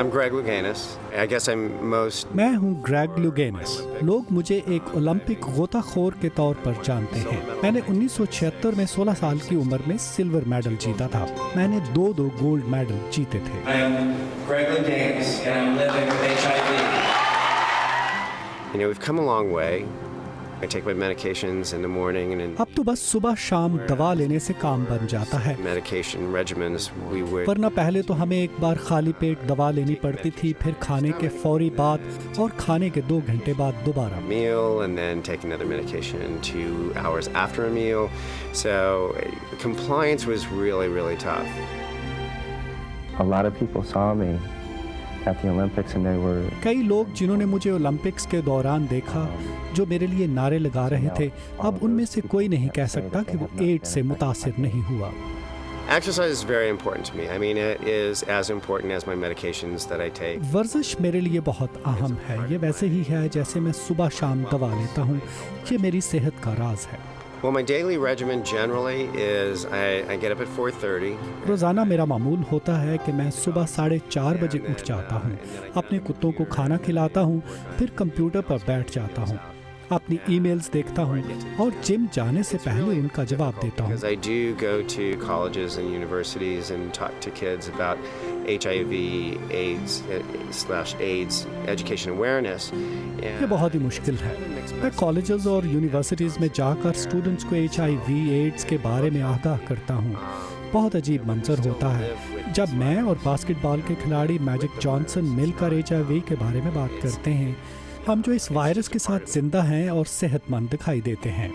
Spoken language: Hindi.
I'm Greg Louganis. I guess I'm most. मैं हूं ग्रेग लुगेनिस। लोग मुझे एक ओलंपिक गोताखोर के तौर पर जानते हैं। मैंने 1976 में 16 साल की उम्र में सिल्वर मेडल जीता था। मैंने 2 गोल्ड मेडल जीते थे। I'm Greg Louganis and I'm living with HIV. We've come a long way. I take my medications in the morning and in अब तो बस सुबह शाम दवा लेने से काम बन जाता है, medication regimens we would वरना पहले तो हमें एक बार खाली पेट दवा लेनी पड़ती थी, फिर खाने के फौरी बाद और खाने के 2 घंटे बाद दोबारा। meal and then take another medication 2 hours after a meal. So compliance was really tough. A lot of people saw me at the Olympics and they were कई लोग जिन्होंने मुझे ओलंपिक्स के दौरान देखा, जो मेरे लिए नारे लगा रहे थे, अब उनमें से कोई नहीं कह सकता कि वो एड्स से मुतासिर नहीं हुआ। Exercise is very important to me. I mean, it is as important as my medications that I take. वर्जिश मेरे लिए बहुत अहम है। ये वैसे ही है जैसे मैं सुबह शाम दवा लेता हूँ। ये मेरी सेहत का राज है। Well, my daily regimen generally is I get up at 4:30. रोज़ाना मेरा मामूल होता है कि मैं सुबह 4:30 बजे उठ जाता हूँ, अपने कुत्तों को खाना खिलाता हूँ, फिर कंप्यूटर पर बैठ जाता हूँ, अपनी ईमेल्स देखता हूँ और जिम जाने से पहले उनका जवाब देता हूँ। Because I do go to colleges and universities and talk to kids about HIV, AIDS/AIDS education awareness. ये बहुत ही मुश्किल है। मैं कॉलेजेस और यूनिवर्सिटीज़ में जाकर स्टूडेंट्स को HIV, एड्स के बारे में आगाह करता हूँ। बहुत अजीब मंजर होता है जब मैं और बास्केटबॉल के खिलाड़ी मैजिक जॉनसन मिलकर HIV के बारे में बात करते हैं, हम जो इस वायरस के साथ जिंदा हैं और सेहतमंद दिखाई देते हैं।